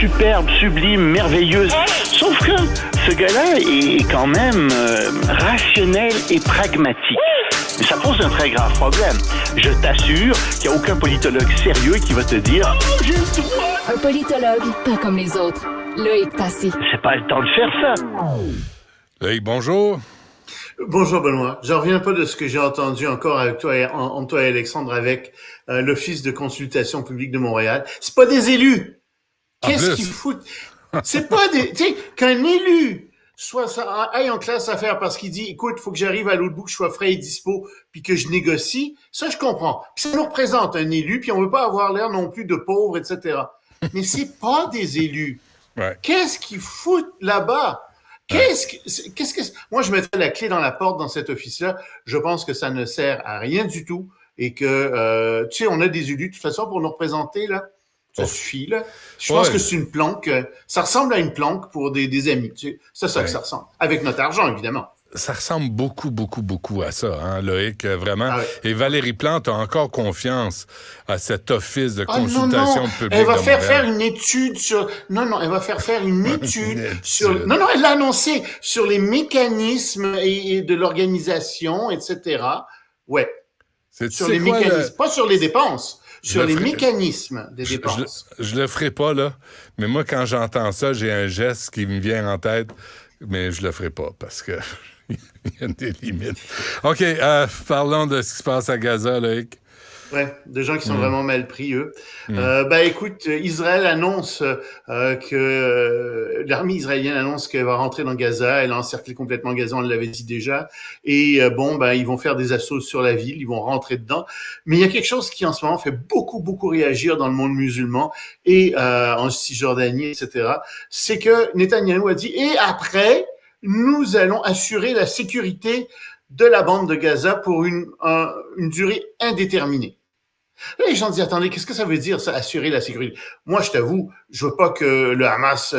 superbe, sublime, merveilleuse. Sauf que ce gars-là est quand même rationnel et pragmatique. Mais ça pose un très grave problème. Je t'assure qu'il n'y a aucun politologue sérieux qui va te dire « Oh, j'ai le droit! » Un politologue, pas comme les autres. Loïc Tassi. C'est pas le temps de faire ça. Loïc, bonjour. Bonjour Benoît. J'en reviens un peu de ce que j'ai entendu encore avec toi et, entre toi et Alexandre avec l'Office de consultation publique de Montréal. C'est pas des élus. Qu'est-ce qu'ils foutent? C'est pas des... Tu sais, qu'un élu aille en classe à faire parce qu'il dit, écoute, faut que j'arrive à l'autre bout, que je sois frais et dispo, puis que je négocie, ça je comprends. Puis ça nous représente un élu, puis on veut pas avoir l'air non plus de pauvre, etc. Mais c'est pas des élus. Ouais. Qu'est-ce qu'ils foutent là-bas? Moi, je mettrais la clé dans la porte dans cet office-là. Je pense que ça ne sert à rien du tout et que, tu sais, on a des élus de toute façon pour nous représenter, là. Ça suffit, là. Je pense que c'est une planque. Ça ressemble à une planque pour des amis, tu sais. C'est ça que ça ressemble. Avec notre argent, évidemment. Ça ressemble beaucoup à ça, hein, Loïc, vraiment. Ah ouais. Et Valérie Plante a encore confiance à cet office de consultation publique. Elle va faire une étude sur... elle va faire une étude sur... Non, elle l'a annoncé sur les mécanismes et de l'organisation, etc. Ouais. Sur les mécanismes, pas sur les dépenses. Sur les mécanismes des dépenses. Je le ferai pas, là. Mais moi, quand j'entends ça, j'ai un geste qui me vient en tête, mais je le ferai pas parce que il y a des limites. OK, parlons de ce qui se passe à Gaza, Loïc. Ouais, des gens qui sont vraiment mal pris, eux. Écoute, Israël annonce que l'armée israélienne annonce qu'elle va rentrer dans Gaza. Elle a encerclé complètement Gaza, on l'avait dit déjà. Et ils vont faire des assauts sur la ville, ils vont rentrer dedans. Mais il y a quelque chose qui en ce moment fait beaucoup réagir dans le monde musulman et en Cisjordanie, etc. C'est que Netanyahou a dit, et après, nous allons assurer la sécurité de la bande de Gaza pour une durée indéterminée. Là, les gens disent, attendez, qu'est-ce que ça veut dire, ça, assurer la sécurité? Moi, je t'avoue, je veux pas que le Hamas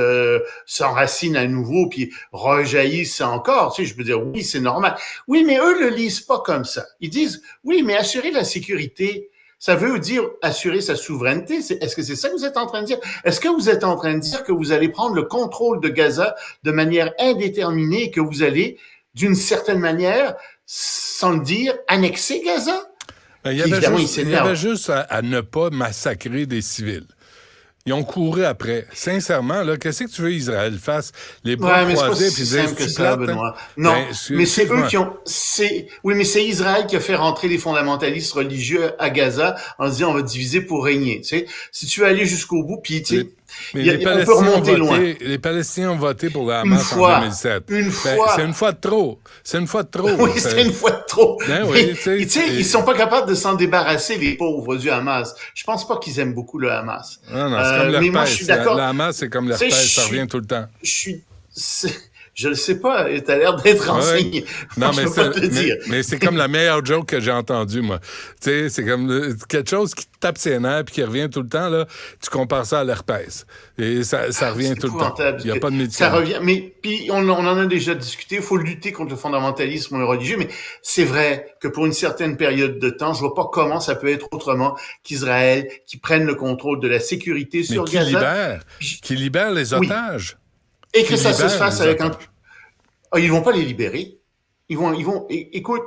s'enracine à nouveau puis rejaillisse encore. Tu sais, je peux dire, oui, c'est normal. Oui, mais eux le lisent pas comme ça. Ils disent, oui, mais assurer la sécurité, ça veut dire assurer sa souveraineté. Est-ce que c'est ça que vous êtes en train de dire? Est-ce que vous êtes en train de dire que vous allez prendre le contrôle de Gaza de manière indéterminée et que vous allez, d'une certaine manière, sans le dire, annexer Gaza? Il y avait juste à ne pas massacrer des civils. Ils ont couru après. Sincèrement, là, qu'est-ce que tu veux Israël fasse? Les bras croisés puis dire que ça, Benoît. Non, mais c'est eux qui ont... Oui, mais c'est Israël qui a fait rentrer les fondamentalistes religieux à Gaza en se disant on va diviser pour régner. Tu sais, si tu veux aller jusqu'au bout, puis tu sais... Mais on peut remonter loin. Les Palestiniens ont voté pour le Hamas en 2007. C'est une fois de trop. C'est une fois de trop. Oui, c'est une fois de trop. Oui, ils sont pas capables de s'en débarrasser, les pauvres du Hamas. Je pense pas qu'ils aiment beaucoup le Hamas. Non, c'est comme l'herpès. Moi, je suis d'accord. Le Hamas, c'est comme l'herpès, ça revient tout le temps. Je le sais pas, t'as l'air d'être renseigné. Ouais. Non, je peux pas te dire. Mais c'est comme la meilleure joke que j'ai entendue, moi. Tu sais, c'est comme quelque chose qui te tape ses nerfs puis qui revient tout le temps, là. Tu compares ça à l'herpès. Et ça revient tout le temps. Il n'y a pas de médecin. Ça revient, mais puis on en a déjà discuté. Il faut lutter contre le fondamentalisme religieux, mais c'est vrai que pour une certaine période de temps, je vois pas comment ça peut être autrement qu'Israël qui prenne le contrôle de la sécurité sur Gaza. Qui libère les otages. Et que ça se fasse avec un... ils vont pas les libérer. Ils vont, écoute,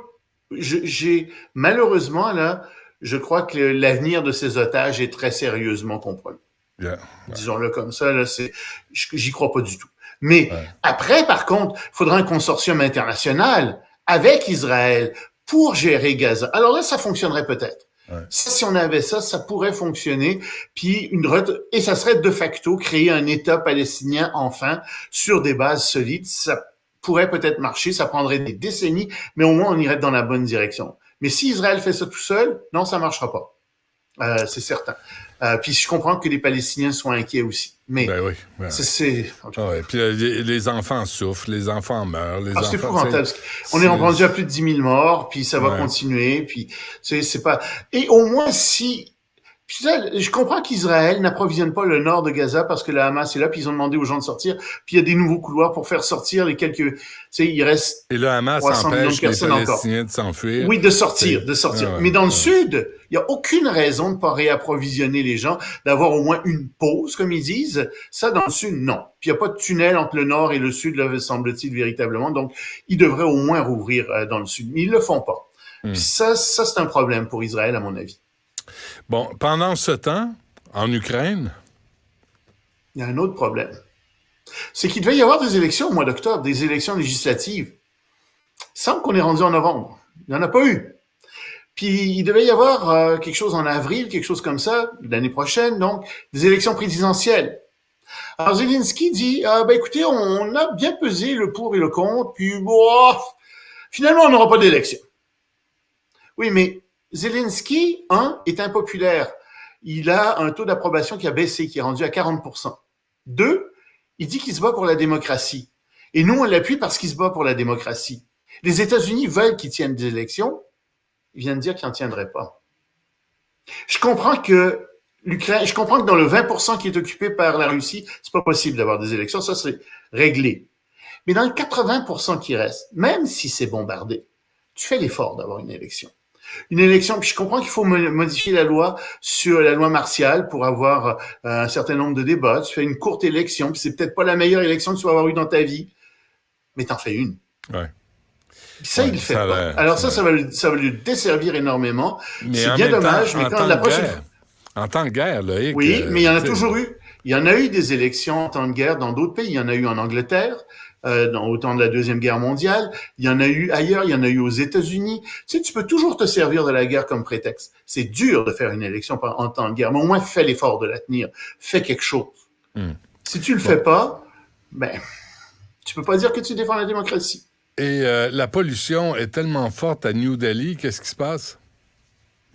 malheureusement, là, je crois que l'avenir de ces otages est très sérieusement compromis. Yeah. Disons-le comme ça, là, j'y crois pas du tout. Mais après, par contre, il faudra un consortium international avec Israël pour gérer Gaza. Alors là, ça fonctionnerait peut-être. Ouais. Ça, si on avait ça, ça pourrait fonctionner. Puis et ça serait de facto créer un État palestinien enfin sur des bases solides. Ça pourrait peut-être marcher, ça prendrait des décennies, mais au moins on irait dans la bonne direction. Mais si Israël fait ça tout seul, non, ça marchera pas. C'est certain. Puis je comprends que les Palestiniens sont inquiets aussi. Mais c'est... Ouais. Puis les enfants souffrent, les enfants meurent. C'est épouvantable. On est rendu à plus de 10 000 morts, puis ça va continuer. Puis c'est pas... Et au moins, si Puis là, je comprends qu'Israël n'approvisionne pas le nord de Gaza parce que la Hamas est là, puis ils ont demandé aux gens de sortir. Puis il y a des nouveaux couloirs pour faire sortir les quelques... Tu sais, il reste Et le Hamas 300 millions de empêche les personnes encore. Palestiniens de s'enfuir. Oui, de sortir. Ouais, Mais dans le ouais. sud, il n'y a aucune raison de ne pas réapprovisionner les gens, d'avoir au moins une pause, comme ils disent. Ça, dans le sud, non. Puis il n'y a pas de tunnel entre le nord et le sud, là, semble-t-il, véritablement. Donc, ils devraient au moins rouvrir dans le sud. Mais ils le font pas. Puis ça, c'est un problème pour Israël, à mon avis. Bon, pendant ce temps, en Ukraine... Il y a un autre problème. C'est qu'il devait y avoir des élections au mois d'octobre, des élections législatives. Il semble qu'on est rendu en novembre. Il n'y en a pas eu. Puis il devait y avoir quelque chose en avril, quelque chose comme ça, l'année prochaine, donc, des élections présidentielles. Alors Zelensky dit, écoutez, on a bien pesé le pour et le contre, puis finalement, on n'aura pas d'élection. Oui, mais Zelensky, est impopulaire. Il a un taux d'approbation qui a baissé, qui est rendu à 40%. 2, il dit qu'il se bat pour la démocratie. Et nous, on l'appuie parce qu'il se bat pour la démocratie. Les États-Unis veulent qu'il tienne des élections. Ils viennent de dire qu'ils n'en tiendraient pas. Je comprends que dans le 20% qui est occupé par la Russie, c'est pas possible d'avoir des élections. Ça, c'est réglé. Mais dans le 80% qui reste, même si c'est bombardé, tu fais l'effort d'avoir une élection. Une élection, puis je comprends qu'il faut modifier la loi sur la loi martiale pour avoir un certain nombre de débats. Tu fais une courte élection, puis c'est peut-être pas la meilleure élection que tu vas avoir eue dans ta vie, mais t'en fais une. Ouais. Puis ça, il le fait pas. Alors ça va lui desservir énormément. Mais c'est bien dommage, mais quand la prochaine... En temps de guerre, Loïc... Oui, mais il y en a toujours eu. Il y en a eu des élections en temps de guerre dans d'autres pays. Il y en a eu en Angleterre, au temps de la Deuxième Guerre mondiale. Il y en a eu ailleurs, il y en a eu aux États-Unis. Tu sais, tu peux toujours te servir de la guerre comme prétexte. C'est dur de faire une élection en temps de guerre, mais au moins fais l'effort de la tenir. Fais quelque chose. Si tu le fais pas, tu peux pas dire que tu défends la démocratie. Et la pollution est tellement forte à New Delhi, qu'est-ce qui se passe?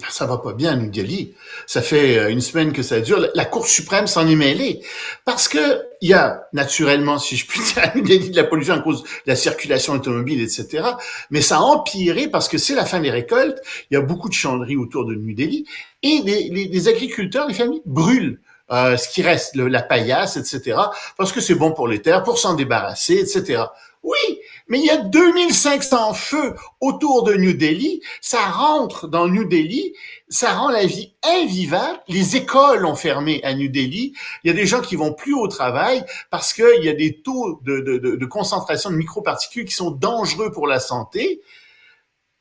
Ça va pas bien à New Delhi. Ça fait une semaine que ça dure. La Cour suprême s'en est mêlée. Parce que il y a, naturellement, si je puis dire, à New Delhi de la pollution à cause de la circulation automobile, etc. Mais ça a empiré parce que c'est la fin des récoltes. Il y a beaucoup de chanderies autour de New Delhi. Et les agriculteurs, les familles brûlent ce qui reste, la paillasse, etc. Parce que c'est bon pour les terres, pour s'en débarrasser, etc. Oui, mais il y a 2500 feux autour de New Delhi. Ça rentre dans New Delhi, ça rend la vie invivable. Les écoles ont fermé à New Delhi. Il y a des gens qui vont plus au travail parce qu'il y a des taux de concentration de microparticules qui sont dangereux pour la santé.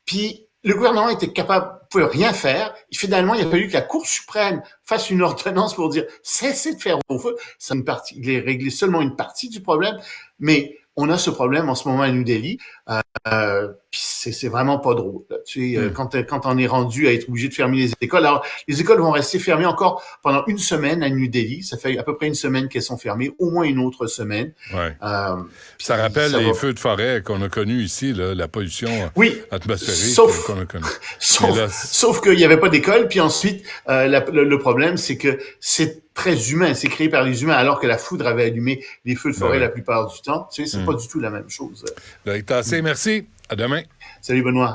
Puis le gouvernement était capable, pouvait rien faire. Et finalement, il a fallu que la Cour suprême fasse une ordonnance pour dire cessez de faire au feu. C'est une partie, il est réglé seulement une partie du problème, mais on a ce problème en ce moment à New Delhi. Puis c'est vraiment pas drôle. Tu sais, quand on est rendu à être obligé de fermer les écoles. Alors, les écoles vont rester fermées encore pendant une semaine à New Delhi. Ça fait à peu près une semaine qu'elles sont fermées, au moins une autre semaine. Ouais. Ça rappelle les feux de forêt qu'on a connus ici, là, la pollution atmosphérique qu'on a connue. Sauf qu'il n'y avait pas d'école. Puis ensuite, le problème, c'est que c'est très humain. C'est créé par les humains, alors que la foudre avait allumé les feux de forêt la plupart du temps. Tu sais, c'est pas du tout la même chose. Loïc Tassé, merci. À demain. Salut, Benoît.